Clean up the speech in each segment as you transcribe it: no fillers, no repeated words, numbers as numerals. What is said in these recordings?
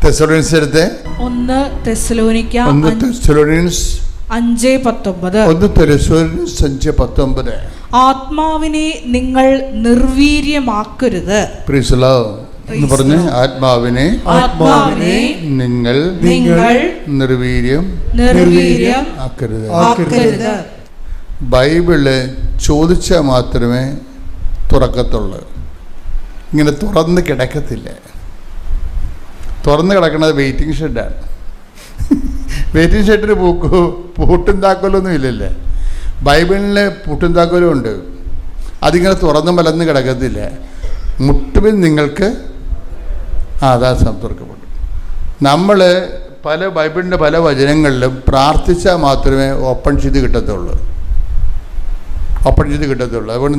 തെസ്സലോനിയൻസ് എടുത്ത് 1 തെസ്സലോനിക്ക 5:19 ആത്മാവിനെ നിങ്ങൾ നിർവീര്യമാക്കരുത്. എന്ന് പറഞ്ഞ് ആത്മാവിനെ നിങ്ങൾ നിർവീര്യം ആക്കരുത്. ബൈബിള് ചോദിച്ചാൽ മാത്രമേ തുറക്കത്തുള്ളൂ. ഇങ്ങനെ തുറന്ന് കിടക്കത്തില്ല. തുറന്ന് കിടക്കുന്നത് വെയിറ്റിംഗ് ഷെഡാണ്. വെയിറ്റിംഗ് ഷെഡിന് പൂട്ടും താക്കോലൊന്നും ഇല്ലല്ലേ. ബൈബിളിന് പൂട്ടും താക്കോലും ഉണ്ട്. അതിങ്ങനെ തുറന്ന് മലന്ന് കിടക്കത്തില്ല. മുട്ടുവിൽ നിങ്ങൾക്ക് അതാ തുറക്കപ്പെടും. നമ്മൾ ബൈബിളിൻ്റെ പല വചനങ്ങളിലും പ്രാർത്ഥിച്ചാൽ മാത്രമേ ഓപ്പൺ ചെയ്ത് കിട്ടത്തുള്ളൂ. അതുകൊണ്ട്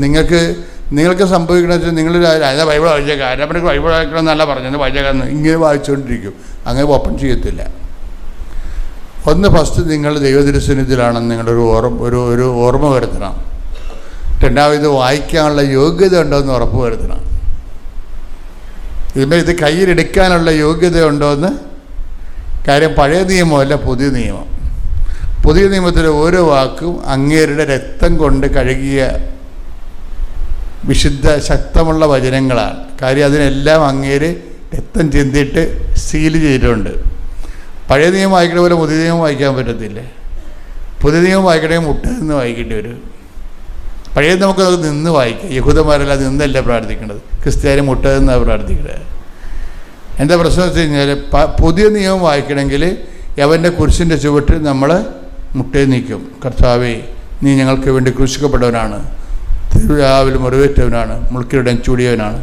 നിങ്ങൾക്ക് സംഭവിക്കണമെന്ന് വെച്ചാൽ നിങ്ങൾ ബൈബിൾ വായിച്ചേക്കാം, ആരാമനക്ക് ബൈബിൾ വായിക്കണമെന്നല്ല പറഞ്ഞത്, വായിച്ചേക്കാന്ന് ഇങ്ങനെ വായിച്ചുകൊണ്ടിരിക്കും. അങ്ങനെ ഓപ്പൺ ചെയ്യത്തില്ല. ഫസ്റ്റ് നിങ്ങൾ ദൈവതിരുസന്നിധിയിലാണെന്ന് നിങ്ങളൊരു ഓർമ്മ വരുത്തണം. രണ്ടാമത് വായിക്കാനുള്ള യോഗ്യത ഉണ്ടോ എന്ന് ഉറപ്പ് വരുത്തണം. ഇത് കയ്യിലെടുക്കാനുള്ള യോഗ്യത ഉണ്ടോ എന്ന്. കാര്യം പഴയ നിയമമല്ല, പുതിയ നിയമം. പുതിയ നിയമത്തിലെ ഓരോ വാക്കും അങ്ങേരുടെ രക്തം കൊണ്ട് കഴുകിയ വിശുദ്ധ ശക്തമുള്ള വചനങ്ങളാണ്. കാര്യം അതിനെല്ലാം അങ്ങേര് രക്തം ചിന്തിയിട്ട് സീൽ ചെയ്തിട്ടുണ്ട്. പഴയ നിയമം വായിക്കണ പോലെ പുതിയ നിയമം വായിക്കാൻ പറ്റത്തില്ല. പുതിയ നിയമം വായിക്കണമെങ്കിൽ മുട്ടേന്ന് വായിക്കേണ്ടി വരും. പഴയ നമുക്കത് നിന്ന് വായിക്കാം. യഹൂദന്മാരെല്ലാം നിന്നല്ല പ്രാർത്ഥിക്കേണ്ടത്, ക്രിസ്ത്യാനി മുട്ടേന്നാണ് പ്രാർത്ഥിക്കുന്നത്. എന്താ പ്രശ്നം വെച്ച് കഴിഞ്ഞാൽ പുതിയ നിയമം വായിക്കണമെങ്കിൽ അവൻ്റെ കുരിശിൻ്റെ ചുവട്ടിൽ നമ്മൾ മുട്ടേ നിൽക്കും. കർത്താവേ, നീ ഞങ്ങൾക്ക് വേണ്ടി ക്രൂശിക്കപ്പെട്ടവനാണ്, തിരുവിലാവിൽ മുറിവേറ്റവനാണ്, മുൾക്കിയുടെ ചൂടിയവനാണ്,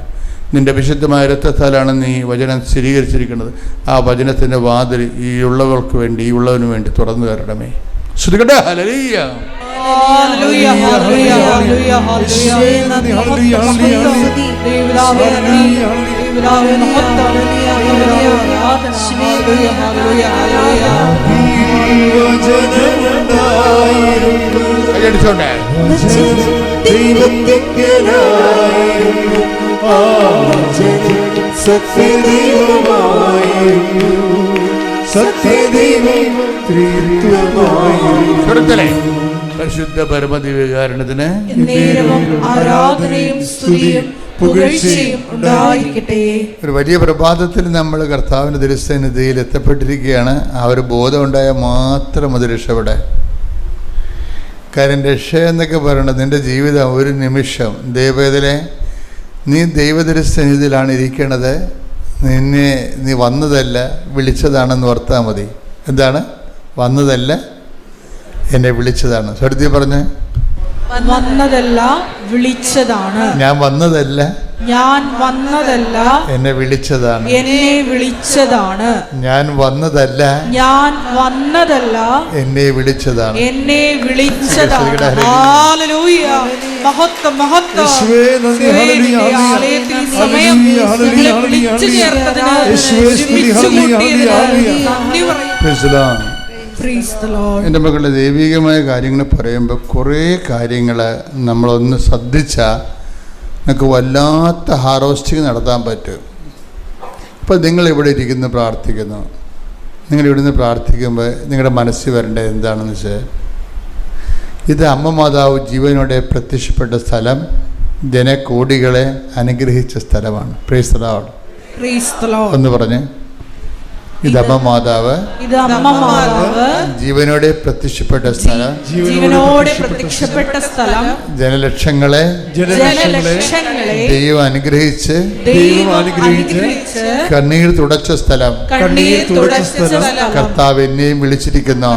നിൻ്റെ വിശുദ്ധമായ രക്തത്താലാണ് നീ വചനം സ്ഥിരീകരിച്ചിരിക്കുന്നത്. ആ വചനത്തിൻ്റെ വാതിൽ ഈ ഉള്ളവർക്ക് വേണ്ടി, ഈ ഉള്ളവന് വേണ്ടി തുറന്നു തരണമേ. ശ്രുതികട്ടെ. ഹല്ലേലൂയ. കൈയടിച്ചോണ്ടേ. പരിശുദ്ധ പരമദിവ്യകാരുണ്യത്തിന് ആരാധനയും സ്തുതിയും പുകഴ്ചയും ഉണ്ടായിരിക്കട്ടെ. ഒരു വലിയ പ്രഭാതത്തിൽ നമ്മൾ കർത്താവിൻ്റെ തിരുസന്നിധിയിൽ എത്തപ്പെട്ടിരിക്കുകയാണ്. ആ ഒരു ബോധം ഉണ്ടായാൽ മാത്രം അത് രക്ഷപ്പെടാൻ. കാര്യം രക്ഷ എന്നൊക്കെ പറയണത് നിൻ്റെ ജീവിതം ഒരു നിമിഷം ദൈവത്തിലെ നീ ദൈവതിരുസന്നിധിയിലാണ് ഇരിക്കണത്. നീ വന്നതല്ല വിളിച്ചതാണെന്ന് ഓർത്താൽ മതി. എന്താണ് വന്നതല്ല, എന്നെ വിളിച്ചതാണ്. സ്വരത്തിൽ പറഞ്ഞ് വന്നതല്ല വിളിച്ചതാണ്. ഞാൻ വന്നതല്ല എന്നെ വിളിച്ചതാണ്. ഞാൻ വന്നതല്ല എന്നെ വിളിച്ചതാണ്. ഹല്ലേലൂയ. മഹത്വം മഹത്വം. എൻ്റെ മക്കളുടെ ദൈവികമായ കാര്യങ്ങൾ പറയുമ്പോൾ കുറേ കാര്യങ്ങൾ നമ്മളൊന്ന് ശ്രദ്ധിച്ചാൽ നിങ്ങൾക്ക് വല്ലാത്ത ഹാർവസ്റ്റിങ് നടത്താൻ പറ്റും. ഇപ്പോൾ നിങ്ങളിവിടെ ഇരിക്കുന്നു, പ്രാർത്ഥിക്കുന്നു. നിങ്ങളിവിടുന്ന് പ്രാർത്ഥിക്കുമ്പോൾ നിങ്ങളുടെ മനസ്സിൽ വരേണ്ടത് എന്താണെന്ന് വെച്ചാൽ, ഇത് അമ്മ മാതാവ് ജീവനോടെ പ്രത്യക്ഷപ്പെട്ട സ്ഥലം, ജനകോടികളെ അനുഗ്രഹിച്ച സ്ഥലമാണ്. Price the Lord. എന്ന് പറഞ്ഞ് ഇതമ്മ മാതാവ് ജീവനോടെ പ്രത്യക്ഷപ്പെട്ട സ്ഥലം, ജനലക്ഷങ്ങളെ ദൈവം അനുഗ്രഹിച്ച് കണ്ണീർ തുടച്ച സ്ഥലം. കർത്താവ് എന്നെയും വിളിച്ചിരിക്കുന്നു.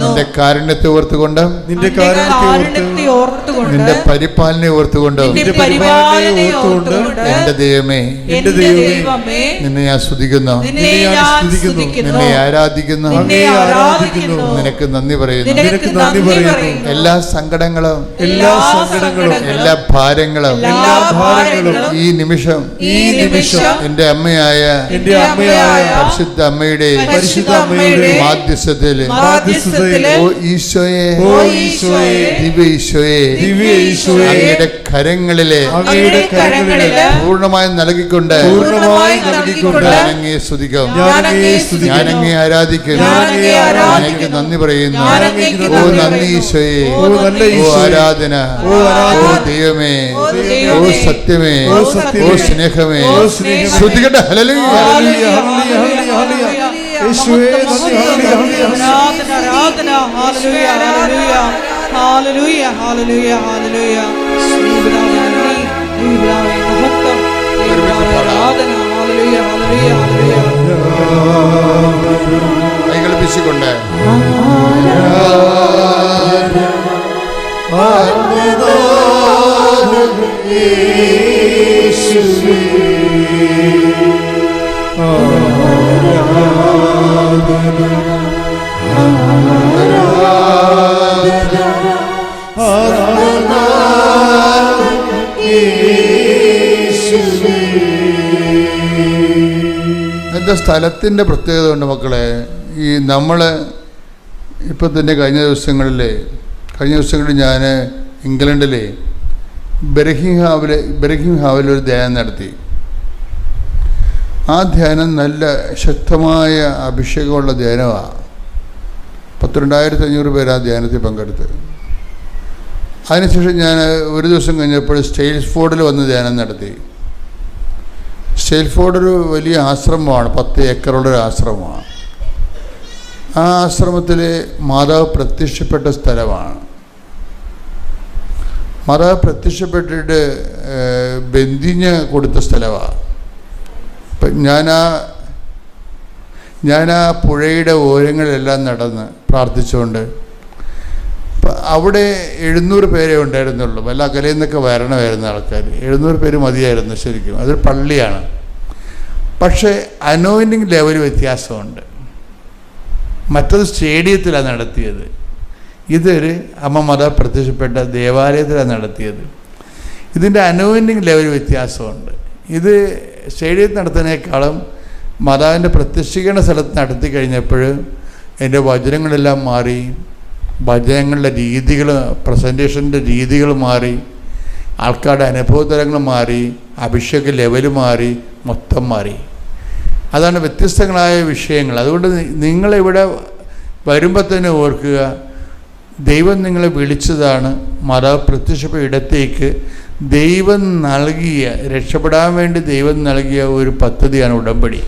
നിന്റെ കാരുണ്യത്തെ ഓർത്തുകൊണ്ട്, നിന്റെ പരിപാലനെ ഓർത്തുകൊണ്ട്, എന്റെ ദൈവമേ നിന്നെ ഞാൻ സ്തുതിക്കുന്നു, നിന്നെ ആരാധിക്കുന്നു, നിനക്ക് നന്ദി പറയുന്നു. എല്ലാ സങ്കടങ്ങളും എല്ലാ ഭാരങ്ങളും ഈ നിമിഷം എന്റെ അമ്മയായ പരിശുദ്ധ അമ്മയുടെ മാധ്യസ്ഥത്തിൽ ഓ ഈശോയെ, ദിവ്യ ഈശോയെ, അങ്ങയുടെ കരങ്ങളിലെ പൂർണ്ണമായും നൽകിക്കൊണ്ട് ഞാനങ്ങയെ സ്തുതിക്കും, ഞാനങ്ങയെ ആരാധിക്കും, അങ്ങേക്ക് നന്ദി പറയുന്നു. ഓ നന്ദി ഈശോയെ, ഓ ആരാധന, ഓ ദൈവമേ, ഓ സത്യമേ, ഓ സ്നേഹമേ. സ്തുതിക്കട്ടെ. ഹല്ലേലൂയ. കൈകൾ വീശിക്കൊണ്ട് എന്താ സ്ഥലത്തിൻ്റെ പ്രത്യേകത ഉണ്ട് മക്കളെ. ഈ നമ്മൾ ഇപ്പം തന്നെ കഴിഞ്ഞ ദിവസങ്ങളിൽ ഞാൻ ഇംഗ്ലണ്ടിലെ ബെർഹിംഹാവിൽ ഒരു ധ്യാനം നടത്തി. ആ ധ്യാനം നല്ല ശക്തമായ അഭിഷേകമുള്ള ധ്യാനമാണ്. 12,500 പേര് ആ ധ്യാനത്തിൽ പങ്കെടുത്ത്. അതിനുശേഷം ഞാൻ ഒരു ദിവസം കഴിഞ്ഞപ്പോൾ സ്റ്റെയിൽസ്ഫോർഡിൽ വന്ന് ധ്യാനം നടത്തി. സ്റ്റെയിൽഫോർഡ് ഒരു വലിയ ആശ്രമമാണ്, 10 ഏക്കറുള്ളൊരു ആശ്രമമാണ്. ആ ആശ്രമത്തിൽ മാതാവ് പ്രത്യക്ഷപ്പെട്ട സ്ഥലമാണ്. മാതാവ് പ്രത്യക്ഷപ്പെട്ടിട്ട് ബന്ധിഞ്ഞ് കൊടുത്ത സ്ഥലമാണ്. അപ്പം ഞാൻ ആ പുഴയുടെ ഓരങ്ങളിലെല്ലാം നടന്ന് പ്രാർത്ഥിച്ചുകൊണ്ട്, അവിടെ 700 പേരെ ഉണ്ടായിരുന്നുള്ളൂ. വല്ല അകലയിൽ നിന്നൊക്കെ വരണമായിരുന്നു ആൾക്കാർ. 700 പേര് മതിയായിരുന്നു ശരിക്കും. അതൊരു പള്ളിയാണ്. പക്ഷേ അനോയിൻറ്റിങ് ലെവൽ വ്യത്യാസമുണ്ട്. മറ്റത് സ്റ്റേഡിയത്തിലാണ് നടത്തിയത്, ഇതൊരു അമ്മ മാതാവ് പ്രത്യക്ഷപ്പെട്ട ദേവാലയത്തിലാണ് നടത്തിയത്. ഇതിൻ്റെ അനോയിൻറ്റിങ് ലെവൽ വ്യത്യാസമുണ്ട്. ഇത് സ്റ്റേഡിയത്തിൽ നടത്തുന്നതിനേക്കാളും മാതാവിൻ്റെ പ്രത്യക്ഷീകരണ സ്ഥലത്ത് നടത്തി കഴിഞ്ഞപ്പോൾ എൻ്റെ വചനങ്ങളെല്ലാം മാറി, ഭജനങ്ങളുടെ രീതികൾ, പ്രസൻറ്റേഷൻ്റെ രീതികൾ മാറി, ആൾക്കാരുടെ അനുഭവതലങ്ങൾ മാറി, അഭിഷേക ലെവൽ മാറി, മൊത്തം മാറി. അതാണ് വ്യത്യസ്തങ്ങളായ വിഷയങ്ങൾ. അതുകൊണ്ട് നിങ്ങളിവിടെ വരുമ്പോൾ തന്നെ ഓർക്കുക, ദൈവം നിങ്ങളെ വിളിച്ചതാണ്. മാതാവ് പ്രത്യക്ഷപ്പെട്ട ഇടത്തേക്ക് ദൈവം നൽകിയ, രക്ഷപ്പെടാൻ വേണ്ടി ദൈവം നൽകിയ ഒരു പദ്ധതിയാണ് ഉടമ്പടി.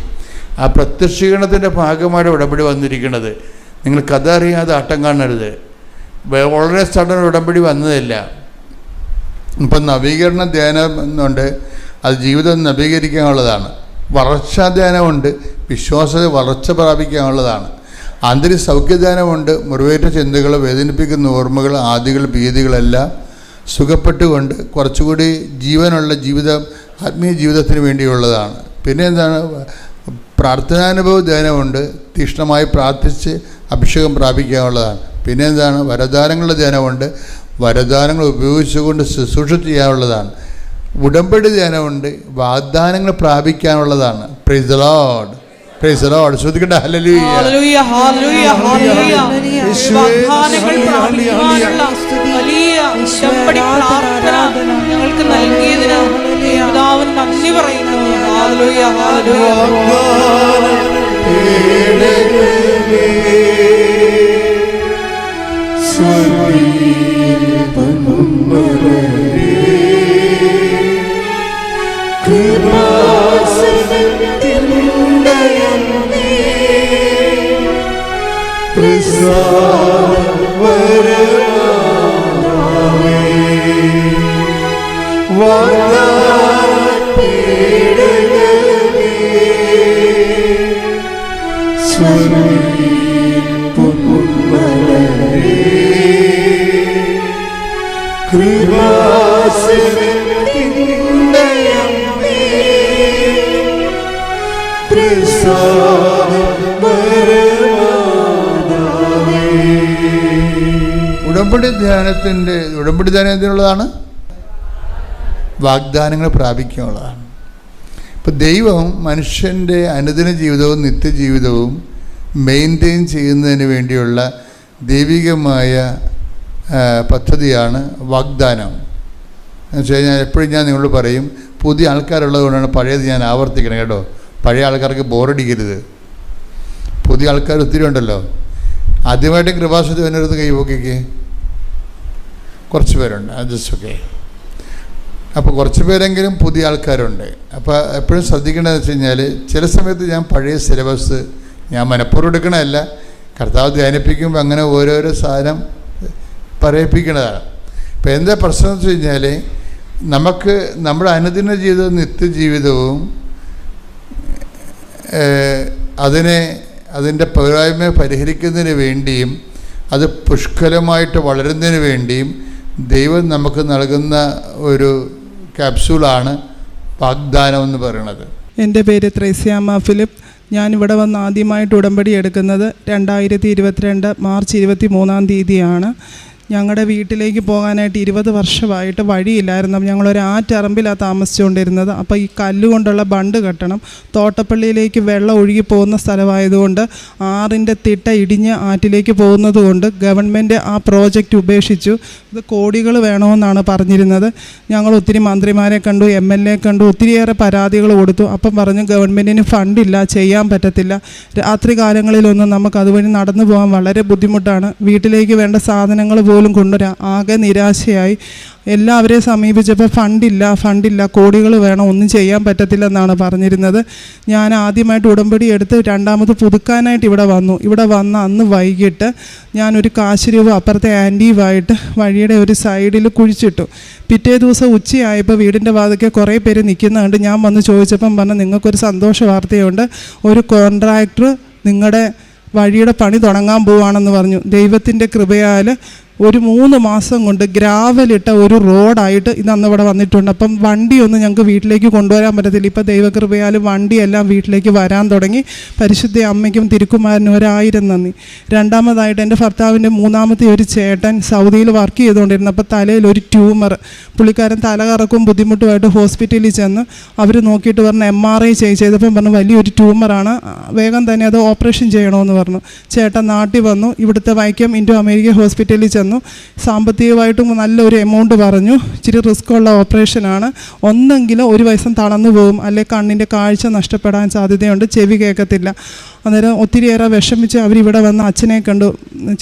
ആ പ്രത്യക്ഷീകരണത്തിൻ്റെ ഭാഗമായിട്ട് ഉടമ്പടി വന്നിരിക്കുന്നത്. നിങ്ങൾ കഥ അറിയാതെ ആട്ടം കാണരുത്. വളരെ സഡൻ ഉടമ്പടി വന്നതല്ല. ഇപ്പം നവീകരണ ധ്യാനം എന്നുണ്ട്, അത് ജീവിതം നവീകരിക്കാനുള്ളതാണ്. വളർച്ചാ ധ്യാനമുണ്ട്, വിശ്വാസത്തെ വളർച്ച പ്രാപിക്കാനുള്ളതാണ്. ആന്തരിക സൗഖ്യധ്യാനമുണ്ട്, മുറിവേറ്റ ചിന്തകൾ, വേദനിപ്പിക്കുന്ന ഓർമ്മകൾ, ആദികൾ, ഭീതികളെല്ലാം സുഖപ്പെട്ടുകൊണ്ട് കുറച്ചുകൂടി ജീവനുള്ള ജീവിതം, ആത്മീയ ജീവിതത്തിന് വേണ്ടിയുള്ളതാണ്. പിന്നെ എന്താണ്, പ്രാർത്ഥനാനുഭവ ധ്യാനമുണ്ട്, തീക്ഷ്ണമായി പ്രാർത്ഥിച്ച് അഭിഷേകം പ്രാപിക്കാനുള്ളതാണ്. പിന്നെ എന്താണ്, വരദാനങ്ങളുടെ ധ്യാനമുണ്ട്, വരദാനങ്ങൾ ഉപയോഗിച്ചുകൊണ്ട് ശുശ്രൂഷ ചെയ്യാനുള്ളതാണ്. ഉടമ്പടി ധ്യാനമുണ്ട്, വാഗ്ദാനങ്ങൾ പ്രാപിക്കാനുള്ളതാണ്. Praise the Lord, praise the Lord. ശ്രദ്ധിക്കട്ടെ. Hallelujah, hallelujah, hallelujah, hallelujah. വാഗ്ദാനങ്ങൾ പ്രാപിക്കാനുള്ള വലിയ ഉടമ്പടി പ്രാർത്ഥന ഞങ്ങൾക്ക് നൽകിയതിന് പിതാവിന് നന്ദി പറയുന്നു. Hallelujah, hallelujah. ഉടമ്പടി ധ്യാനത്തിനുള്ളതാണ്, വാഗ്ദാനങ്ങൾ പ്രാപിക്കാനുള്ളതാണ്. ഇപ്പം ദൈവം മനുഷ്യൻ്റെ അനുദിന ജീവിതവും നിത്യജീവിതവും മെയിൻറ്റെയിൻ ചെയ്യുന്നതിന് വേണ്ടിയുള്ള ദൈവികമായ പദ്ധതിയാണ് വാഗ്ദാനം. എന്ന് വെച്ച് കഴിഞ്ഞാൽ എപ്പോഴും ഞാൻ നിങ്ങളോട് പറയും, പുതിയ ആൾക്കാരുള്ളത് കൊണ്ടാണ് പഴയത് ഞാൻ ആവർത്തിക്കണം കേട്ടോ. പഴയ ആൾക്കാർക്ക് ബോറടിക്കരുത്. പുതിയ ആൾക്കാർ ഒത്തിരി ഉണ്ടല്ലോ. ആദ്യമായിട്ട് കൃപാസനത്തിൽ വന്നിരുന്ന് കൈപോക്കിക്ക് കുറച്ച് പേരുണ്ട്, ജസ്റ്റ് അപ്പോൾ കുറച്ച് പേരെങ്കിലും പുതിയ ആൾക്കാരുണ്ട്. അപ്പോൾ എപ്പോഴും ശ്രദ്ധിക്കേണ്ടതെന്ന് വെച്ച് കഴിഞ്ഞാൽ, ചില സമയത്ത് ഞാൻ പഴയ സിലബസ് ഞാൻ മനഃപൂർവ്വം എടുക്കണമല്ല, കർത്താവ് ധ്യാനിപ്പിക്കുമ്പോൾ അങ്ങനെ ഓരോരോ സാധനം പറയിപ്പിക്കുന്നതാണ്. ഇപ്പോൾ എന്താ പ്രശ്നം എന്ന് വെച്ച് കഴിഞ്ഞാൽ, നമുക്ക് നമ്മുടെ അനുദിന ജീവിതവും നിത്യജീവിതവും അതിൻ്റെ പോരായ്മ പരിഹരിക്കുന്നതിന് വേണ്ടിയും അത് പുഷ്കലമായിട്ട് വളരുന്നതിന് വേണ്ടിയും ദൈവം നമുക്ക് നൽകുന്ന ഒരു ക്യാപ്സ്യൂളാണ് വാഗ്ദാനം എന്ന് പറയുന്നത്. എൻ്റെ പേര് ത്രേസ്യാമ്മ ഫിലിപ്പ്. ഞാനിവിടെ വന്ന് ആദ്യമായിട്ട് ഉടമ്പടി എടുക്കുന്നത് 2022 മാർച്ച് 23 ഞങ്ങളുടെ വീട്ടിലേക്ക് പോകാനായിട്ട് 20 വർഷമായിട്ട് വഴിയില്ലായിരുന്നു. ഞങ്ങളൊരു ആറ്ററമ്പിലാണ് താമസിച്ചുകൊണ്ടിരുന്നത്. അപ്പോൾ ഈ കല്ലുകൊണ്ടുള്ള ബണ്ട് കെട്ടണം. തോട്ടപ്പള്ളിയിലേക്ക് വെള്ളം ഒഴുകി പോകുന്ന സ്ഥലമായതുകൊണ്ട് ആറിൻ്റെ തിട്ട ഇടിഞ്ഞ് ആറ്റിലേക്ക് പോകുന്നത് കൊണ്ട് ഗവൺമെൻറ് ആ പ്രോജക്റ്റ് ഉപേക്ഷിച്ചു. ഇത് കോടികൾ വേണമെന്നാണ് പറഞ്ഞിരുന്നത്. ഞങ്ങൾ ഒത്തിരി മന്ത്രിമാരെ കണ്ടു, MLA കണ്ടു, ഒത്തിരിയേറെ പരാതികൾ കൊടുത്തു. അപ്പം പറഞ്ഞു ഗവൺമെൻറ്റിന് ഫണ്ടില്ല, ചെയ്യാൻ പറ്റത്തില്ല. രാത്രി കാലങ്ങളിലൊന്നും നമുക്ക് അതുവഴി നടന്നു പോകാൻ വളരെ ബുദ്ധിമുട്ടാണ്. വീട്ടിലേക്ക് വേണ്ട സാധനങ്ങൾ പോലും കൊണ്ടുവരാം. ആകെ നിരാശയായി. എല്ലാവരെയും സമീപിച്ചപ്പോൾ ഫണ്ടില്ല, കോടികൾ വേണം, ഒന്നും ചെയ്യാൻ പറ്റത്തില്ലെന്നാണ് പറഞ്ഞിരുന്നത്. ഞാൻ ആദ്യമായിട്ട് ഉടമ്പടി എടുത്ത് രണ്ടാമത് പുതുക്കാനായിട്ട് ഇവിടെ വന്ന അന്ന് വൈകിട്ട് ഞാനൊരു കാശ് രൂപ അപ്പുറത്തെ ആൻറ്റീവായിട്ട് വഴിയുടെ ഒരു സൈഡിൽ കുഴിച്ചിട്ടു. പിറ്റേ ദിവസം ഉച്ചയായപ്പോൾ വീടിൻ്റെ വാതിൽക്ക് കുറേ പേര് നിൽക്കുന്നുണ്ട്. ഞാൻ വന്ന് ചോദിച്ചപ്പം പറഞ്ഞു, നിങ്ങൾക്കൊരു സന്തോഷ വാർത്തയുണ്ട്, ഒരു കോൺട്രാക്ടർ നിങ്ങളുടെ വഴിയുടെ പണി തുടങ്ങാൻ പോവുകയാണെന്ന് പറഞ്ഞു. ദൈവത്തിൻ്റെ കൃപയാൽ ഒരു 3 മാസം കൊണ്ട് ഗ്രാവലിട്ട ഒരു റോഡായിട്ട് ഇതന്ന് ഇവിടെ വന്നിട്ടുണ്ട്. അപ്പം വണ്ടിയൊന്നും ഞങ്ങൾക്ക് വീട്ടിലേക്ക് കൊണ്ടുവരാൻ പറ്റത്തില്ല. ഇപ്പോൾ ദൈവകൃപയാൽ വണ്ടിയെല്ലാം വീട്ടിലേക്ക് വരാൻ തുടങ്ങി. പരിശുദ്ധ അമ്മയ്ക്കും തിരുക്കുമാരനും 1000 നന്ദി. രണ്ടാമതായിട്ട് എൻ്റെ ഭർത്താവിൻ്റെ മൂന്നാമത്തെ ഒരു ചേട്ടൻ സൗദിയിൽ വർക്ക് ചെയ്തുകൊണ്ടിരുന്നപ്പോൾ തലയിൽ ഒരു ട്യൂമർ. പുള്ളിക്കാരൻ തലകറക്കും ബുദ്ധിമുട്ടുമായിട്ട് ഹോസ്പിറ്റലിൽ ചെന്ന് അവർ നോക്കിയിട്ട് പറഞ്ഞു MRI ചെയ്തപ്പം പറഞ്ഞു വലിയൊരു ട്യൂമറാണ്, വേഗം തന്നെ അത് ഓപ്പറേഷൻ ചെയ്യണമെന്ന് പറഞ്ഞു. ചേട്ടൻ നാട്ടിൽ വന്നു. ഇവിടുത്തെ വൈക്കം ഇൻഡോ അമേരിക്ക ഹോസ്പിറ്റലിൽ ചെന്നു. സാമ്പത്തികമായിട്ടും നല്ലൊരു എമൗണ്ട് പറഞ്ഞു. ഇച്ചിരി റിസ്ക്കുള്ള ഓപ്പറേഷനാണ്. ഒന്നെങ്കിലും ഒരു വയസ്സം തളർന്നു പോകും, അല്ലെങ്കിൽ കണ്ണിൻ്റെ കാഴ്ച നഷ്ടപ്പെടാൻ സാധ്യതയുണ്ട്, ചെവി കേൾക്കത്തില്ല. അന്നേരം ഒത്തിരിയേറെ വിഷമിച്ച് അവരിവിടെ വന്ന് അച്ഛനെ കണ്ടു,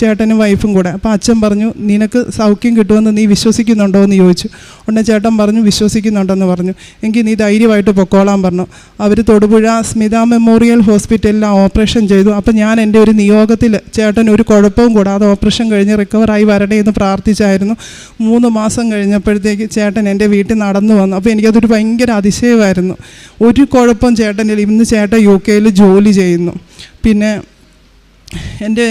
ചേട്ടനും വൈഫും കൂടെ. അപ്പോൾ അച്ഛൻ പറഞ്ഞു, നിനക്ക് സൗഖ്യം കിട്ടുമെന്ന് നീ വിശ്വസിക്കുന്നുണ്ടോ എന്ന് ചോദിച്ചു. ഉടനെ ചേട്ടൻ പറഞ്ഞു വിശ്വസിക്കുന്നുണ്ടെന്ന് പറഞ്ഞു. എങ്കിൽ നീ ധൈര്യമായിട്ട് പൊക്കോളാൻ പറഞ്ഞു. അവർ തൊടുപുഴ സ്മിത മെമ്മോറിയൽ ഹോസ്പിറ്റലിൽ ഓപ്പറേഷൻ ചെയ്തു. അപ്പോൾ ഞാൻ എൻ്റെ ഒരു നിയോഗത്തിൽ ചേട്ടൻ ഒരു കുഴപ്പവും കൂടാതെ ഓപ്പറേഷൻ കഴിഞ്ഞ് റിക്കവറായി വരട്ടെ എന്ന് പ്രാർത്ഥിച്ചായിരുന്നു. 3 മാസം കഴിഞ്ഞപ്പോഴത്തേക്ക് ചേട്ടൻ എൻ്റെ വീട്ടിൽ നടന്നു വന്നു. അപ്പോൾ എനിക്കതൊരു ഭയങ്കര അതിശയമായിരുന്നു. ഒരു കുഴപ്പം ചേട്ടനില്ല. ഇന്ന് ചേട്ടൻ UK ജോലി ചെയ്യുന്നു. പിന്നെ എൻ്റെ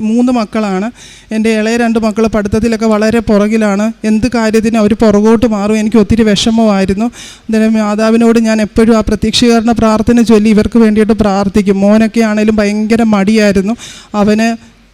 3 മക്കളാണ്. എൻ്റെ ഇളയ 2 മക്കൾ പഠിത്തത്തിലൊക്കെ വളരെ പുറകിലാണ്. എന്ത് കാര്യത്തിന് അവർ പുറകോട്ട് മാറും. എനിക്ക് ഒത്തിരി വിഷമമായിരുന്നു. അന്നേരം മാതാവിനോട് ഞാൻ എപ്പോഴും ആ പ്രത്യക്ഷീകരണ പ്രാർത്ഥന ചൊല്ലി ഇവർക്ക് വേണ്ടിയിട്ട് പ്രാർത്ഥിക്കും. മോനൊക്കെ ആണെങ്കിലും ഭയങ്കര മടിയായിരുന്നു. അവന്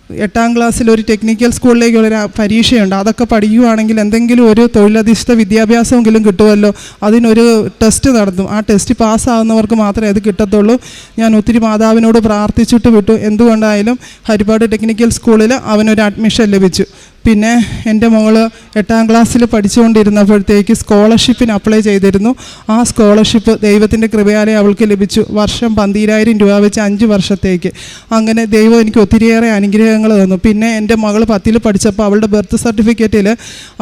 8ാം ക്ലാസ്സിൽ ഒരു ടെക്നിക്കൽ സ്കൂളിലേക്കുള്ളൊരു പരീക്ഷയുണ്ട്. അതൊക്കെ പഠിക്കുകയാണെങ്കിൽ എന്തെങ്കിലും ഒരു തൊഴിലധിഷ്ഠിത വിദ്യാഭ്യാസമെങ്കിലും കിട്ടുമല്ലോ, അതിനൊരു ടെസ്റ്റ് നടത്തും. ആ ടെസ്റ്റ് പാസ്സാകുന്നവർക്ക് മാത്രമേ അത് കിട്ടത്തുള്ളൂ. ഞാൻ ഒത്തിരി മാതാവിനോട് പ്രാർത്ഥിച്ചിട്ട് വിട്ടു. എന്തുകൊണ്ടായാലും ഹരിപ്പാട് ടെക്നിക്കൽ സ്കൂളിൽ അവനൊരു അഡ്മിഷൻ ലഭിച്ചു. പിന്നെ എൻ്റെ മകള് 8ാം ക്ലാസ്സിൽ പഠിച്ചുകൊണ്ടിരുന്നപ്പോഴത്തേക്ക് സ്കോളർഷിപ്പിന് അപ്ലൈ ചെയ്തിരുന്നു. ആ സ്കോളർഷിപ്പ് ദൈവത്തിൻ്റെ കൃപയാലെ അവൾക്ക് ലഭിച്ചു. വർഷം 12,000 രൂപ വെച്ച് 5 വർഷത്തേക്ക്. അങ്ങനെ ദൈവം എനിക്ക് ഒത്തിരിയേറെ അനുഗ്രഹങ്ങൾ തന്നു. പിന്നെ എൻ്റെ മകൾ 10ൽ പഠിച്ചപ്പോൾ അവളുടെ ബർത്ത് സർട്ടിഫിക്കറ്റിൽ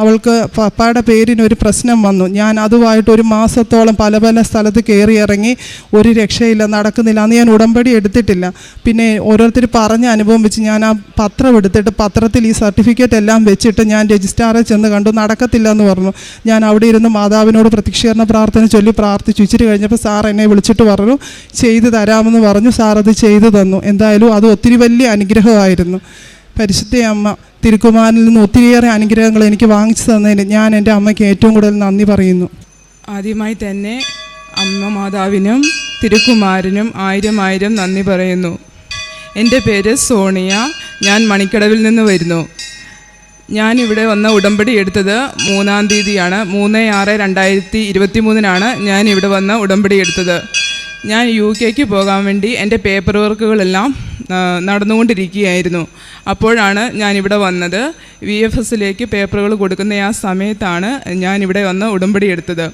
അവൾക്ക് പപ്പായുടെ പേരിനൊരു പ്രശ്നം വന്നു. ഞാൻ അതുമായിട്ട് 1 മാസത്തോളം പല സ്ഥലത്ത് കയറി ഇറങ്ങി, ഒരു രക്ഷയില്ല, നടക്കുന്നില്ല. അന്ന് ഞാൻ ഉടമ്പടി എടുത്തിട്ടില്ല. പിന്നെ ഓരോരുത്തർ പറഞ്ഞ അനുഭവം വെച്ച് ഞാൻ ആ പത്രം എടുത്തിട്ട് പത്രത്തിൽ ഈ സർട്ടിഫിക്കറ്റ് എല്ലാം വെച്ചിട്ട് ഞാൻ രജിസ്ട്രാറെ ചെന്ന് കണ്ടു. നടക്കത്തില്ല എന്ന് പറഞ്ഞു. ഞാൻ അവിടെ ഇരുന്ന് മാതാവിനോട് പ്രത്യക്ഷീകരണ പ്രാർത്ഥന ചൊല്ലി പ്രാർത്ഥിച്ചു. ഇച്ചിരി കഴിഞ്ഞപ്പോൾ സാർ എന്നെ വിളിച്ചിട്ട് പറഞ്ഞു ചെയ്തു തരാമെന്ന് പറഞ്ഞു. സാർ അത് ചെയ്തു തന്നു. എന്തായാലും അത് ഒത്തിരി വലിയ അനുഗ്രഹമായിരുന്നു. പരിശുദ്ധ അമ്മ തിരുക്കുമാരനിൽ നിന്ന് ഒത്തിരിയേറെ അനുഗ്രഹങ്ങൾ എനിക്ക് വാങ്ങിച്ചു തന്നതിന് ഞാൻ എൻ്റെ അമ്മയ്ക്ക് ഏറ്റവും കൂടുതൽ നന്ദി പറയുന്നു. ആദ്യമായി തന്നെ അമ്മ മാതാവിനും തിരുക്കുമാരനും 1000 നന്ദി പറയുന്നു. എൻ്റെ പേര് സോണിയ. ഞാൻ മണിക്കടവിൽ നിന്ന് വരുന്നു. ഞാനിവിടെ വന്ന ഉടമ്പടി എടുത്തത് 3-ാം തീയതിയാണ്. 3/6/2023 ഞാനിവിടെ വന്ന ഉടമ്പടി എടുത്തത്. ഞാൻ UK പോകാൻ വേണ്ടി എൻ്റെ പേപ്പർ വർക്കുകളെല്ലാം നടന്നുകൊണ്ടിരിക്കുകയായിരുന്നു. അപ്പോഴാണ് ഞാനിവിടെ വന്നത്. VFSലേക്ക് പേപ്പറുകൾ കൊടുക്കുന്ന ആ സമയത്താണ് ഞാനിവിടെ വന്ന് ഉടമ്പടി എടുത്തത്.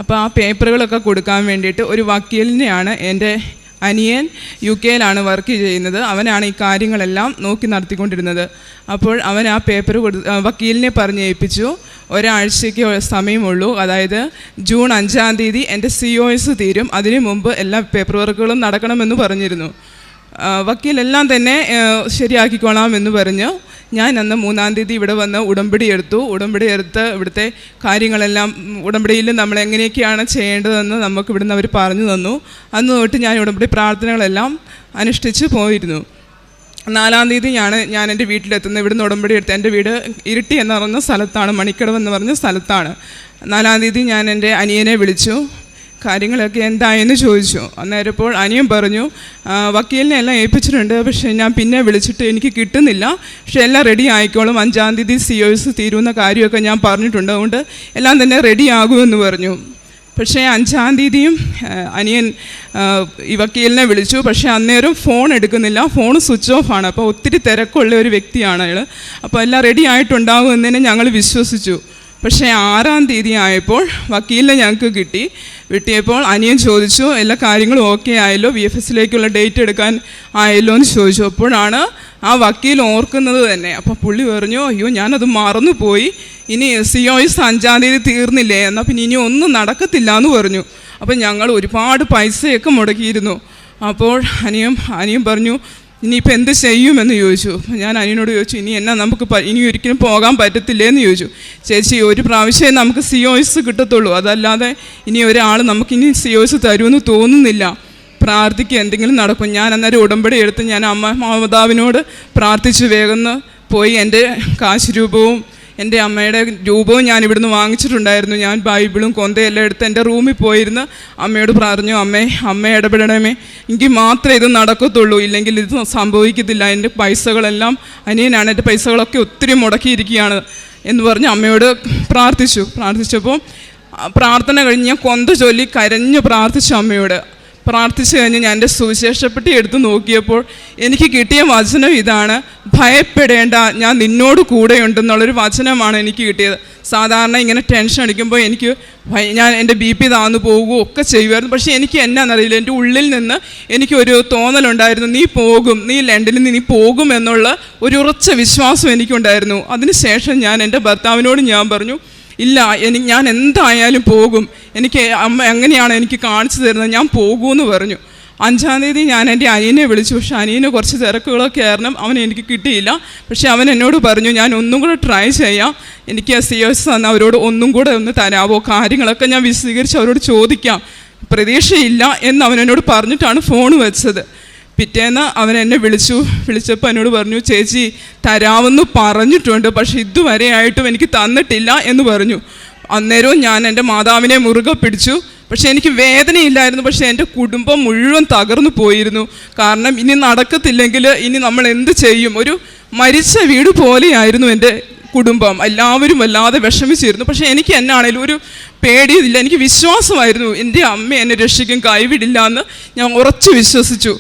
അപ്പോൾ ആ പേപ്പറുകളൊക്കെ കൊടുക്കാൻ വേണ്ടിയിട്ട് ഒരു വക്കീലിനെയാണ് എൻ്റെ അനിയൻ UK വർക്ക് ചെയ്യുന്നത്. അവനാണ് ഈ കാര്യങ്ങളെല്ലാം നോക്കി നടത്തിക്കൊണ്ടിരുന്നത്. അപ്പോൾ അവൻ ആ പേപ്പർ വക്കീലിനെ പറഞ്ഞേൽപ്പിച്ചു. ഒരാഴ്ചയ്ക്ക് സമയമുള്ളൂ, അതായത് ജൂൺ 5-ാം തീയതി എൻ്റെ COS തീരും, അതിനു മുമ്പ് എല്ലാ പേപ്പർ വർക്കുകളും നടക്കണമെന്ന് പറഞ്ഞിരുന്നു. വക്കീലെല്ലാം തന്നെ ശരിയാക്കിക്കോളാം എന്ന് പറഞ്ഞു. ഞാൻ അന്ന് 3-ാം തീയതി ഇവിടെ വന്ന് ഉടമ്പടി എടുത്ത് ഇവിടുത്തെ കാര്യങ്ങളെല്ലാം ഉടമ്പടിയിൽ നമ്മൾ എങ്ങനെയൊക്കെയാണ് ചെയ്യേണ്ടതെന്ന് നമുക്ക് ഇവിടുന്ന് അവർ പറഞ്ഞു തന്നു. അന്ന് തൊട്ട് ഞാൻ ഉടമ്പടി പ്രാർത്ഥനകളെല്ലാം അനുഷ്ഠിച്ച് പോയിരുന്നു. 4-ാം തീയതി ഞാൻ എൻ്റെ വീട്ടിലെത്തുന്നത്. ഇവിടുന്ന് ഉടമ്പടി എടുത്ത് എൻ്റെ വീട് ഇരിട്ടി എന്ന് പറഞ്ഞ സ്ഥലത്താണ്, മണിക്കടവ് എന്ന് പറഞ്ഞ സ്ഥലത്താണ്. 4-ാം തീയതി ഞാൻ എൻ്റെ അനിയനെ വിളിച്ചു, കാര്യങ്ങളൊക്കെ എന്തായെന്ന് ചോദിച്ചു. അന്നേരപ്പോൾ അനിയൻ പറഞ്ഞു, വക്കീലിനെ എല്ലാം ഏൽപ്പിച്ചിട്ടുണ്ട്, പക്ഷേ ഞാൻ പിന്നെ വിളിച്ചിട്ട് എനിക്ക് കിട്ടുന്നില്ല, പക്ഷേ എല്ലാം റെഡി ആയിക്കോളും, 5-ാം തീയതി COS തീരുന്ന കാര്യമൊക്കെ ഞാൻ പറഞ്ഞിട്ടുണ്ട്, അതുകൊണ്ട് എല്ലാം തന്നെ റെഡി ആകുമെന്ന് പറഞ്ഞു. പക്ഷേ 5-ാം തീയതിയും അനിയൻ ഈ വക്കീലിനെ വിളിച്ചു, പക്ഷേ അന്നേരം ഫോൺ എടുക്കുന്നില്ല, ഫോൺ സ്വിച്ച് ഓഫ് ആണ്. അപ്പോൾ ഒത്തിരി തിരക്കുള്ള ഒരു വ്യക്തിയാണ് അയാൾ. അപ്പോൾ എല്ലാം റെഡി ആയിട്ടുണ്ടാകും എന്നതിനെ ഞങ്ങൾ വിശ്വസിച്ചു. പക്ഷേ 6-ാം തീയതി ആയപ്പോൾ വക്കീലിനെ ഞങ്ങൾക്ക് കിട്ടിയപ്പോൾ അനിയൻ ചോദിച്ചു, എല്ലാ കാര്യങ്ങളും ഓക്കെ ആയല്ലോ, VFSലേക്കുള്ള ഡേറ്റ് എടുക്കാൻ ആയല്ലോ എന്ന് ചോദിച്ചു. അപ്പോഴാണ് ആ വക്കീൽ ഓർക്കുന്നത് തന്നെ. അപ്പോൾ പുള്ളി പറഞ്ഞു, അയ്യോ ഞാനത് മറന്നുപോയി, ഇനി COS 5-ാം തീയതി തീർന്നില്ലേ, എന്നാൽ പിന്നെ ഇനി ഒന്നും നടക്കത്തില്ല എന്ന് പറഞ്ഞു. അപ്പോൾ ഞങ്ങൾ ഒരുപാട് പൈസയൊക്കെ മുടക്കിയിരുന്നു. അപ്പോൾ അനിയൻ പറഞ്ഞു, ഇനിയിപ്പോൾ എന്ത് ചെയ്യുമെന്ന് ചോദിച്ചു. ഞാൻ അനിയനോട് ചോദിച്ചു, ഇനി എന്നാ നമുക്ക് ഇനി ഒരിക്കലും പോകാൻ പറ്റത്തില്ലേ എന്ന് ചോദിച്ചു. ചേച്ചി, ഒരു പ്രാവശ്യമേ നമുക്ക് COS കിട്ടത്തുള്ളൂ, അതല്ലാതെ ഇനി ഒരാൾ നമുക്കിനി COS തരുമെന്ന് തോന്നുന്നില്ല, പ്രാർത്ഥിക്കുക, എന്തെങ്കിലും നടക്കും. ഞാൻ അന്നേരം ഉടമ്പടി എടുത്ത് ഞാൻ മാതാവിനോട് പ്രാർത്ഥിച്ചു വേഗം പോയി എൻ്റെ കാശ് രൂപവും എൻ്റെ അമ്മയുടെ രൂപവും ഞാൻ ഇവിടുന്ന് വാങ്ങിച്ചിട്ടുണ്ടായിരുന്നു. ഞാൻ ബൈബിളും കൊന്തയെല്ലാം എടുത്ത് എൻ്റെ റൂമിൽ പോയിരുന്ന് അമ്മയോട് പറഞ്ഞു, അമ്മ ഇടപെടണമേ, എങ്കിൽ മാത്രമേ ഇത് നടക്കത്തുള്ളൂ, ഇല്ലെങ്കിൽ ഇത് സംഭവിക്കത്തില്ല. എൻ്റെ പൈസകളെല്ലാം അനിയനാണ്, എൻ്റെ പൈസകളൊക്കെ ഒത്തിരി മുടക്കിയിരിക്കുകയാണ് എന്ന് പറഞ്ഞ് അമ്മയോട് പ്രാർത്ഥിച്ചപ്പോൾ പ്രാർത്ഥന കഴിഞ്ഞ് ഞാൻ കൊന്ത ചൊല്ലി കരഞ്ഞു പ്രാർത്ഥിച്ചു അമ്മയോട്. പ്രാർത്ഥിച്ചു കഴിഞ്ഞ് ഞാൻ എൻ്റെ സുവിശേഷപ്പെട്ടി എടുത്ത് നോക്കിയപ്പോൾ എനിക്ക് കിട്ടിയ വചനം ഇതാണ്, ഭയപ്പെടേണ്ട, ഞാൻ നിന്നോട് കൂടെയുണ്ടെന്നുള്ളൊരു വചനമാണ് എനിക്ക് കിട്ടിയത്. സാധാരണ ഇങ്ങനെ ടെൻഷൻ അടിക്കുമ്പോൾ ഞാൻ എൻ്റെ BP താന്നു പോകുകയോ ഒക്കെ ചെയ്യുമായിരുന്നു. പക്ഷേ എനിക്ക് എന്നാന്നറിയില്ല, എൻ്റെ ഉള്ളിൽ നിന്ന് എനിക്കൊരു തോന്നലുണ്ടായിരുന്നു, നീ ലണ്ടനിൽ നീ പോകും എന്നുള്ള ഒരു ഉറച്ച വിശ്വാസം എനിക്കുണ്ടായിരുന്നു. അതിനുശേഷം ഞാൻ എൻ്റെ ഭർത്താവിനോട് ഞാൻ പറഞ്ഞു, ഇല്ല, ഞാൻ എന്തായാലും പോകും, എനിക്ക് അമ്മ എങ്ങനെയാണ് എനിക്ക് കാണിച്ചു തരുന്നത്, ഞാൻ പോകുമെന്ന് പറഞ്ഞു. 5-ാം തീയതി ഞാൻ എൻ്റെ അനിയനെ വിളിച്ചു. പക്ഷേ അനിയന് കുറച്ച് തിരക്കുകളൊക്കെ കാരണം അവൻ എനിക്ക് കിട്ടിയില്ല. പക്ഷേ അവൻ എന്നോട് പറഞ്ഞു, ഞാൻ ഒന്നും കൂടെ ട്രൈ ചെയ്യാം, എനിക്ക് COS തന്ന അവരോട് ഒന്നും കൂടെ ഒന്ന് തരാമോ, കാര്യങ്ങളൊക്കെ ഞാൻ വിശദീകരിച്ച് അവരോട് ചോദിക്കാം, പ്രതീക്ഷയില്ല എന്ന് അവൻ എന്നോട് പറഞ്ഞിട്ടാണ് ഫോൺ വെച്ചത്. പിറ്റേന്ന് അവൻ എന്നെ വിളിച്ചപ്പോൾ എന്നോട് പറഞ്ഞു, ചേച്ചി തരാമെന്ന് പറഞ്ഞിട്ടുണ്ട്, പക്ഷെ ഇതുവരെ ആയിട്ടും എനിക്ക് തന്നിട്ടില്ല എന്ന് പറഞ്ഞു. അന്നേരവും ഞാൻ എൻ്റെ മാതാവിനെ മുറുകെ പിടിച്ചു. പക്ഷെ എനിക്ക് വേദനയില്ലായിരുന്നു, പക്ഷേ എൻ്റെ കുടുംബം മുഴുവൻ തകർന്നു പോയിരുന്നു. കാരണം ഇനി നടക്കത്തില്ലെങ്കിൽ ഇനി നമ്മൾ എന്ത് ചെയ്യും, ഒരു മരിച്ച വീട് പോലെയായിരുന്നു എൻ്റെ കുടുംബം. എല്ലാവരും വല്ലാതെ വിഷമിച്ചിരുന്നു. പക്ഷേ എനിക്ക് എന്നാണേലും ഒരു പേടിയില്ല, എനിക്ക് വിശ്വാസമായിരുന്നു, എൻ്റെ അമ്മ എന്നെ രക്ഷിക്കും, കൈവിടില്ല എന്ന് ഞാൻ ഉറച്ചു വിശ്വസിച്ചു.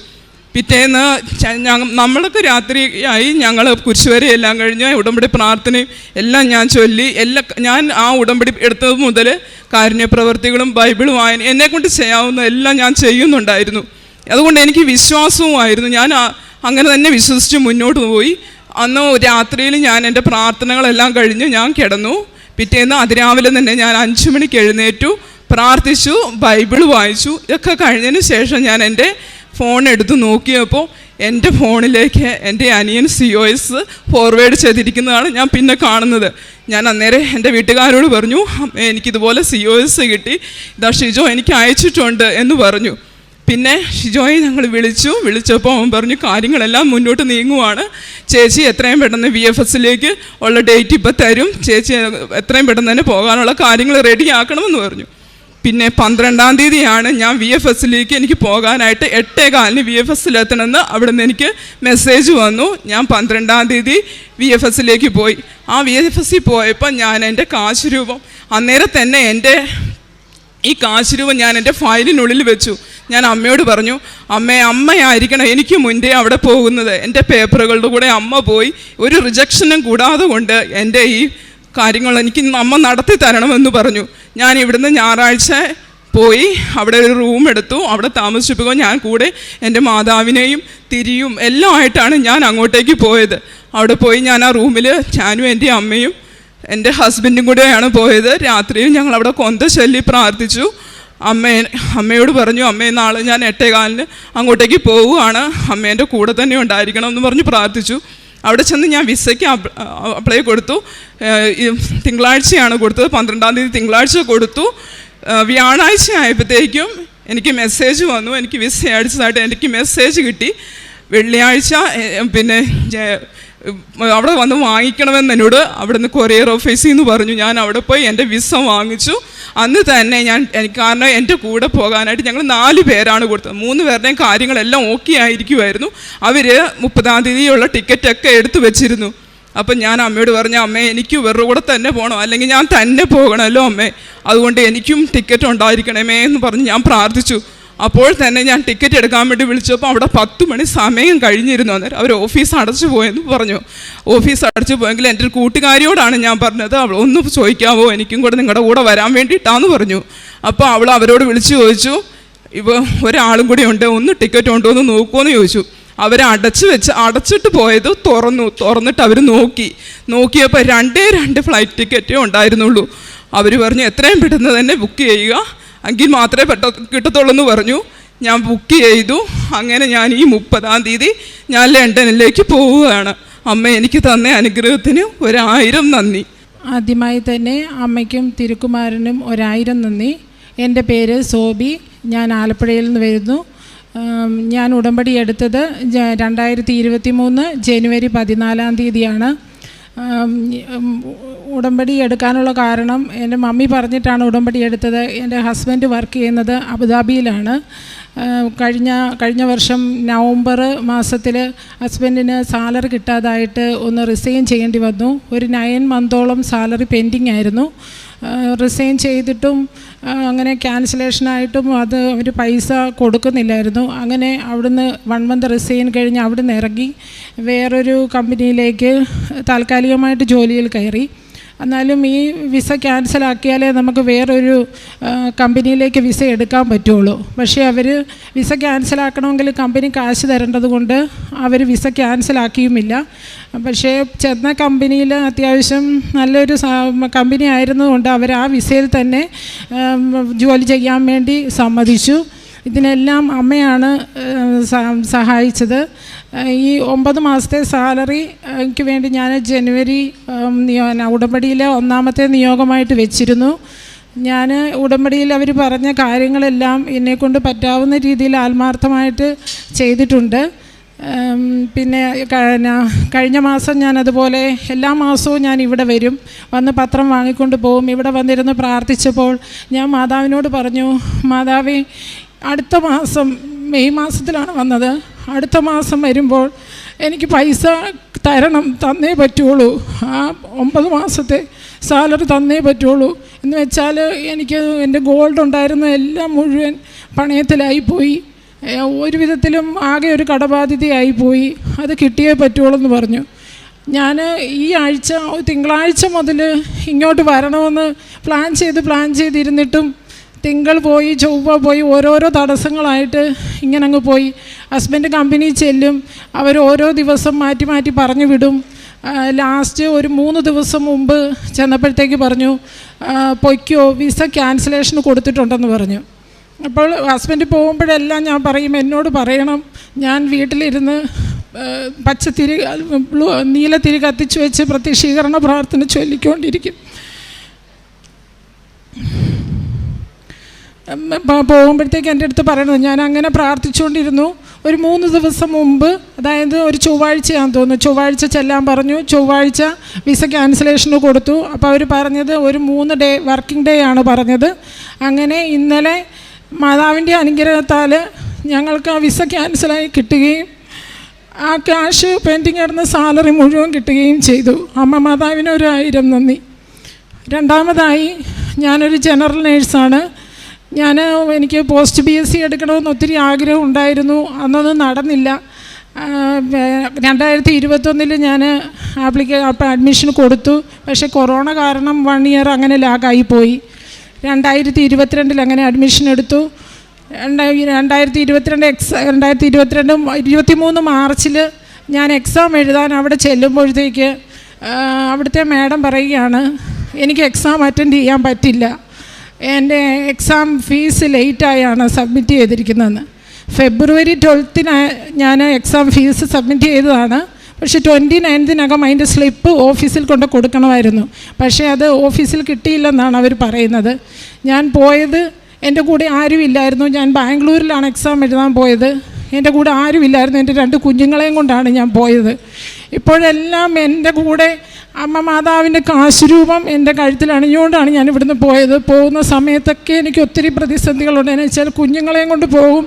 പിറ്റേന്ന് നമ്മളൊക്കെ രാത്രിയായി, ഞങ്ങൾ കുരിശുവരെ എല്ലാം കഴിഞ്ഞ് ഉടമ്പടി പ്രാർത്ഥനയും എല്ലാം ഞാൻ ചൊല്ലി. ഞാൻ ആ ഉടമ്പടി എടുത്തത് മുതൽ കാരുണ്യപ്രവർത്തികളും ബൈബിളും വായന എന്നെക്കൊണ്ട് ചെയ്യാവുന്ന എല്ലാം ഞാൻ ചെയ്യുന്നുണ്ടായിരുന്നു. അതുകൊണ്ട് എനിക്ക് വിശ്വാസവുമായിരുന്നു. ഞാൻ അങ്ങനെ തന്നെ വിശ്വസിച്ച് മുന്നോട്ട് പോയി. അന്ന് രാത്രിയിൽ ഞാൻ എൻ്റെ പ്രാർത്ഥനകളെല്ലാം കഴിഞ്ഞ് ഞാൻ കിടന്നു. പിറ്റേന്ന് അതിരാവിലെ തന്നെ ഞാൻ 5 മണിക്ക് എഴുന്നേറ്റു, പ്രാർത്ഥിച്ചു, ബൈബിൾ വായിച്ചു. ഇതൊക്കെ കഴിഞ്ഞതിന് ശേഷം ഞാൻ എൻ്റെ ഫോൺ എടുത്ത് നോക്കിയപ്പോൾ എൻ്റെ ഫോണിലേക്ക് എൻ്റെ അനിയൻ COS ഫോർവേഡ് ചെയ്തിരിക്കുന്നതാണ് ഞാൻ പിന്നെ കാണുന്നത്. ഞാൻ അന്നേരം എൻ്റെ വീട്ടുകാരോട് പറഞ്ഞു, എനിക്കിതുപോലെ COS കിട്ടി, ഇതാ ഷിജോ എനിക്ക് അയച്ചിട്ടുണ്ട് എന്ന് പറഞ്ഞു. പിന്നെ ഷിജോയെ ഞങ്ങൾ വിളിച്ചപ്പോൾ അവൻ പറഞ്ഞു, കാര്യങ്ങളെല്ലാം മുന്നോട്ട് നീങ്ങുവാണ്, ചേച്ചി എത്രയും പെട്ടെന്ന് VFSലേക്ക് ഉള്ള ഡേറ്റ് ഇപ്പോൾ തരും, ചേച്ചി എത്രയും പെട്ടെന്ന് തന്നെ പോകാനുള്ള കാര്യങ്ങൾ റെഡിയാക്കണമെന്ന് പറഞ്ഞു. പിന്നെ 12-ാം തീയതിയാണ് ഞാൻ VFSലേക്ക് എനിക്ക് പോകാനായിട്ട് 8:15 VFSലെത്തണമെന്ന് അവിടെ നിന്ന് എനിക്ക് മെസ്സേജ് വന്നു. ഞാൻ 12-ാം തീയതി VFSലേക്ക് പോയി. ആ VFSൽ പോയപ്പോൾ ഞാൻ എൻ്റെ കാശ് രൂപം അന്നേരം തന്നെ ഈ കാശ് രൂപം ഞാൻ എൻ്റെ ഫയലിനുള്ളിൽ വെച്ചു. ഞാൻ അമ്മയോട് പറഞ്ഞു, അമ്മയായിരിക്കണം എനിക്ക് മുന്നേ അവിടെ പോകുന്നത്, എൻ്റെ പേപ്പറുകളുടെ കൂടെ അമ്മ പോയി ഒരു റിജക്ഷനും കൂടാതെ കൊണ്ട് എൻ്റെ ഈ കാര്യങ്ങൾ എനിക്ക് അമ്മ നടത്തി തരണമെന്ന് പറഞ്ഞു. ഞാൻ ഇവിടുന്ന് ഞായറാഴ്ച പോയി അവിടെ ഒരു റൂം എടുത്തു. അവിടെ താമസിച്ചപ്പോൾ ഞാൻ കൂടെ എൻ്റെ മാതാവിനെയും തിരിയും എല്ലാം ആയിട്ടാണ് ഞാൻ അങ്ങോട്ടേക്ക് പോയത്. അവിടെ പോയി ഞാൻ ആ റൂമിൽ ഞാനും എൻ്റെ അമ്മയും എൻ്റെ ഹസ്ബൻഡും കൂടെയാണ് പോയത്. രാത്രിയിൽ ഞങ്ങൾ അവിടെ കൊന്ത ചൊല്ലി പ്രാർത്ഥിച്ചു. അമ്മയോട് പറഞ്ഞു, അമ്മേ നാളെ ഞാൻ 8:15 അങ്ങോട്ടേക്ക് പോവുകയാണ്, അമ്മേൻ്റെ കൂടെ തന്നെ ഉണ്ടായിരിക്കണം എന്ന് പറഞ്ഞ് പ്രാർത്ഥിച്ചു. അവിടെ ചെന്ന് ഞാൻ വിസയ്ക്ക് അപ്ലൈ കൊടുത്തു. തിങ്കളാഴ്ചയാണ് കൊടുത്തത്, 12-ാം തീയതി തിങ്കളാഴ്ച കൊടുത്തു. വ്യാഴാഴ്ച ആയപ്പോഴത്തേക്കും എനിക്ക് മെസ്സേജ് വന്നു, എനിക്ക് വിസ അടിച്ചതായിട്ട് എനിക്ക് മെസ്സേജ് കിട്ടി. വെള്ളിയാഴ്ച പിന്നെ അവിടെ വന്ന് വാങ്ങിക്കണമെന്ന് എന്നോട് അവിടെ നിന്ന് കൊറിയർ ഓഫീസിൽ നിന്ന് പറഞ്ഞു. ഞാൻ അവിടെ പോയി എൻ്റെ വിസ വാങ്ങിച്ചു. അന്ന് തന്നെ കാരണം എൻ്റെ കൂടെ പോകാനായിട്ട് ഞങ്ങൾ 4 പേരാണ് കൊടുത്തത്. 3 പേരുടെയും കാര്യങ്ങളെല്ലാം ഓക്കെ ആയിരിക്കുമായിരുന്നു. അവർ 30-ാം തീയതിയുള്ള ടിക്കറ്റൊക്കെ എടുത്തു വെച്ചിരുന്നു. അപ്പം ഞാൻ അമ്മയോട് പറഞ്ഞു, അമ്മേ എനിക്ക് ഇവരുടെ കൂടെ തന്നെ പോകണം, അല്ലെങ്കിൽ ഞാൻ തന്നെ പോകണമല്ലോ അമ്മേ, അതുകൊണ്ട് എനിക്കും ടിക്കറ്റ് ഉണ്ടായിരിക്കണമേ എന്ന് പറഞ്ഞ് ഞാൻ പ്രാർത്ഥിച്ചു. അപ്പോൾ തന്നെ ഞാൻ ടിക്കറ്റ് എടുക്കാൻ വേണ്ടി വിളിച്ചപ്പോൾ അവിടെ 10 മണി സമയം കഴിഞ്ഞിരുന്നു. അന്നേരം അവർ ഓഫീസ് അടച്ചു പോയെന്ന് പറഞ്ഞു. ഓഫീസ് അടച്ചു പോയെങ്കിൽ എൻ്റെ ഒരു കൂട്ടുകാരിയോടാണ് ഞാൻ പറഞ്ഞത്, അവൾ ഒന്ന് ചോദിക്കാവോ, എനിക്കും കൂടെ നിങ്ങളുടെ കൂടെ വരാൻ വേണ്ടിയിട്ടാന്ന് പറഞ്ഞു. അപ്പോൾ അവൾ അവരോട് വിളിച്ചു ചോദിച്ചു, ഒരാളും കൂടി ഉണ്ട്, ഒന്ന് ടിക്കറ്റ് ഉണ്ടോ എന്ന് നോക്കുമെന്ന് ചോദിച്ചു. അവർ അടച്ചിട്ട് പോയത് തുറന്നിട്ട് അവർ നോക്കിയപ്പോൾ 2 ഫ്ലൈറ്റ് ടിക്കറ്റേ ഉണ്ടായിരുന്നുള്ളൂ. അവർ പറഞ്ഞു എത്രയും പെട്ടെന്ന് തന്നെ ബുക്ക് ചെയ്യുക, എങ്കിൽ മാത്രമേ കിട്ടത്തുള്ളൂ എന്ന് പറഞ്ഞു. ഞാൻ ബുക്ക് ചെയ്തു. അങ്ങനെ ഞാൻ ഈ 30-ാം തീയതി ഞാൻ ലണ്ടനിലേക്ക് പോവുകയാണ്. അമ്മ എനിക്ക് തന്ന അനുഗ്രഹത്തിന് 1000 നന്ദി. ആദ്യമായി തന്നെ അമ്മയ്ക്കും തിരുക്കുമാരനും 1000 നന്ദി. എൻ്റെ പേര് സോബി, ഞാൻ ആലപ്പുഴയിൽ നിന്ന് വരുന്നു. ഞാൻ ഉടമ്പടി എടുത്തത് 2023 ജനുവരി 14-ാം തീയതിയാണ്. ഉടമ്പടി എടുക്കാനുള്ള കാരണം എൻ്റെ മമ്മി പറഞ്ഞിട്ടാണ് ഉടമ്പടി എടുത്തത്. എൻ്റെ ഹസ്ബൻഡ് വർക്ക് ചെയ്യുന്നത് അബുദാബിയിലാണ്. കഴിഞ്ഞ വർഷം നവംബർ മാസത്തിൽ ഹസ്ബൻഡിന് സാലറി കിട്ടാതായിട്ട് ഒന്ന് റിസൈൻ ചെയ്യേണ്ടി വന്നു. ഒരു 9 മന്തോളം സാലറി പെൻഡിങ് ആയിരുന്നു. റിസൈൻ ചെയ്തിട്ടും അങ്ങനെ ക്യാൻസലേഷനായിട്ടും അത് അവർ പൈസ കൊടുക്കുന്നില്ലായിരുന്നു. അങ്ങനെ അവിടുന്ന് 1 മന്ത് റിസൈൻ കഴിഞ്ഞ് അവിടുന്ന് ഇറങ്ങി വേറൊരു കമ്പനിയിലേക്ക് താൽക്കാലികമായിട്ട് ജോലിയിൽ കയറി. എന്നാലും ഈ വിസ ക്യാൻസലാക്കിയാലേ നമുക്ക് വേറൊരു കമ്പനിയിലേക്ക് വിസ എടുക്കാൻ പറ്റുള്ളൂ. പക്ഷേ അവർ വിസ ക്യാൻസലാക്കണമെങ്കിൽ കമ്പനി കാശ് തരേണ്ടത് കൊണ്ട് അവർ വിസ ക്യാൻസലാക്കിയുമില്ല. പക്ഷേ ചെന്ന കമ്പനിയിൽ അത്യാവശ്യം നല്ലൊരു കമ്പനി ആയിരുന്നതുകൊണ്ട് അവർ ആ വിസയിൽ തന്നെ ജോലി ചെയ്യാൻ വേണ്ടി സമ്മതിച്ചു. ഇതിനെല്ലാം അമ്മയാണ് സഹായിച്ചത്. ഈ 9 മാസത്തെ സാലറിക്ക് വേണ്ടി ഞാൻ ജനുവരി ഉടമ്പടിയിൽ 1ാമത്തെ നിയോഗമായിട്ട് വെച്ചിരുന്നു. ഞാൻ ഉടമ്പടിയിൽ അവർ പറഞ്ഞ കാര്യങ്ങളെല്ലാം എന്നെക്കൊണ്ട് പറ്റാവുന്ന രീതിയിൽ ആത്മാർത്ഥമായിട്ട് ചെയ്തിട്ടുണ്ട്. പിന്നെ കഴിഞ്ഞ മാസം ഞാനതുപോലെ എല്ലാ മാസവും ഞാൻ ഇവിടെ വന്ന് പത്രം വാങ്ങിക്കൊണ്ട് പോകും. ഇവിടെ വന്നിരുന്ന് പ്രാർത്ഥിച്ചപ്പോൾ ഞാൻ മാതാവിനോട് പറഞ്ഞു, മാതാവേ, അടുത്ത മാസം മെയ് മാസത്തിലാണ് വന്നത്, അടുത്ത മാസം വരുമ്പോൾ എനിക്ക് പൈസ തന്നേ പറ്റുള്ളൂ, ആ 9 മാസത്തെ സാലറി തന്നേ പറ്റുള്ളൂ. എന്ന് വെച്ചാൽ എനിക്ക് എൻ്റെ ഗോൾഡ് ഉണ്ടായിരുന്ന എല്ലാം മുഴുവൻ പണയത്തിലായിപ്പോയി. ഒരു വിധത്തിലും ആകെ ഒരു കടബാധ്യതയായിപ്പോയി, അത് കിട്ടിയേ പറ്റുള്ളൂ എന്ന് പറഞ്ഞു. ഞാൻ ഈ ആഴ്ച തിങ്കളാഴ്ച മുതൽ ഇങ്ങോട്ട് വരണമെന്ന് പ്ലാൻ ചെയ്തിരുന്നിട്ടും തിങ്കൾ പോയി ചൊവ്വ പോയി ഓരോരോ തടസ്സങ്ങളായിട്ട് ഇങ്ങനെ അങ്ങ് പോയി. ഹസ്ബൻഡ് കമ്പനി ചെല്ലും, അവർ ഓരോ ദിവസം മാറ്റി പറഞ്ഞു വിടും. ലാസ്റ്റ് ഒരു 3 ദിവസം മുമ്പ് ചെന്നപ്പോഴത്തേക്ക് പറഞ്ഞു, പൊയ്ക്കോ, വിസ ക്യാൻസലേഷൻ കൊടുത്തിട്ടുണ്ടെന്ന് പറഞ്ഞു. അപ്പോൾ ഹസ്ബൻഡ് പോകുമ്പോഴെല്ലാം ഞാൻ പറയും, എന്നോട് പറയണം, ഞാൻ വീട്ടിലിരുന്ന് പച്ചത്തിരി നീലത്തിരി കത്തിച്ചു വെച്ച് പ്രത്യക്ഷീകരണ പ്രാർത്ഥന ചൊല്ലിക്കൊണ്ടിരിക്കും. പോകുമ്പോഴത്തേക്ക് എൻ്റെ അടുത്ത് പറയണത്, ഞാൻ അങ്ങനെ പ്രാർത്ഥിച്ചുകൊണ്ടിരുന്നു. ഒരു 3 ദിവസം മുമ്പ്, അതായത് ഒരു ചൊവ്വാഴ്ചയാണെന്ന് തോന്നുന്നു, ചൊവ്വാഴ്ച ചെല്ലാൻ പറഞ്ഞു. ചൊവ്വാഴ്ച വിസ ക്യാൻസലേഷന് കൊടുത്തു. അപ്പോൾ അവർ പറഞ്ഞത് ഒരു 3 വർക്കിംഗ് ഡേ ആണ് പറഞ്ഞത്. അങ്ങനെ ഇന്നലെ മാതാവിൻ്റെ അനുഗ്രഹത്താൽ ഞങ്ങൾക്ക് ആ വിസ ക്യാൻസലായി കിട്ടുകയും ആ ക്യാഷ് പെൻഡിങ് ആയിരുന്ന സാലറി മുഴുവൻ കിട്ടുകയും ചെയ്തു. അമ്മ മാതാവിന് 1000 നന്ദി. രണ്ടാമതായി, ഞാനൊരു ജനറൽ നേഴ്സാണ്. എനിക്ക് പോസ്റ്റ് BSc എടുക്കണമെന്ന് ഒത്തിരി ആഗ്രഹം ഉണ്ടായിരുന്നു. അന്നൊന്നും നടന്നില്ല. 2021 ഞാൻ അഡ്മിഷൻ കൊടുത്തു. പക്ഷേ കൊറോണ കാരണം 1 ഇയർ അങ്ങനെ ലാഗായിപ്പോയി. 2022 അങ്ങനെ അഡ്മിഷൻ എടുത്തു. 2023 മാർച്ചിൽ ഞാൻ എക്സാം എഴുതാൻ അവിടെ ചെല്ലുമ്പോഴത്തേക്ക് അവിടുത്തെ മാഡം പറയുകയാണ്, എനിക്ക് എക്സാം അറ്റൻഡ് ചെയ്യാൻ പറ്റില്ല, എൻ്റെ എക്സാം ഫീസ് ലേറ്റായാണ് സബ്മിറ്റ് ചെയ്തിരിക്കുന്നതെന്ന്. ഫെബ്രുവരി 12 ഞാൻ എക്സാം ഫീസ് സബ്മിറ്റ് ചെയ്തതാണ്. പക്ഷേ 29 അതിൻ്റെ സ്ലിപ്പ് ഓഫീസിൽ കൊണ്ട് കൊടുക്കണമായിരുന്നു. പക്ഷേ അത് ഓഫീസിൽ കിട്ടിയില്ലെന്നാണ് അവർ പറയുന്നത്. ഞാൻ പോയത്, എൻ്റെ കൂടെ ആരുമില്ലായിരുന്നു. ഞാൻ ബാംഗ്ലൂരിലാണ് എക്സാം എഴുതാൻ പോയത്. എൻ്റെ കൂടെ ആരുമില്ലായിരുന്നു. എൻ്റെ 2 കുഞ്ഞുങ്ങളെയും കൊണ്ടാണ് ഞാൻ പോയത്. ഇപ്പോഴെല്ലാം എൻ്റെ കൂടെ അമ്മ മാതാവിൻ്റെ കാശുരൂപം എൻ്റെ കഴുത്തിൽ അണിഞ്ഞുകൊണ്ടാണ് ഞാൻ ഇവിടുന്ന് പോയത്. പോകുന്ന സമയത്തൊക്കെ എനിക്ക് ഒത്തിരി പ്രതിസന്ധികളുണ്ട്. എന്ന് വെച്ചാൽ കുഞ്ഞുങ്ങളെയും കൊണ്ട് പോകും,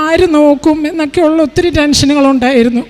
ആര് നോക്കും എന്നൊക്കെയുള്ള ഒത്തിരി ടെൻഷനുകളുണ്ടായിരുന്നു.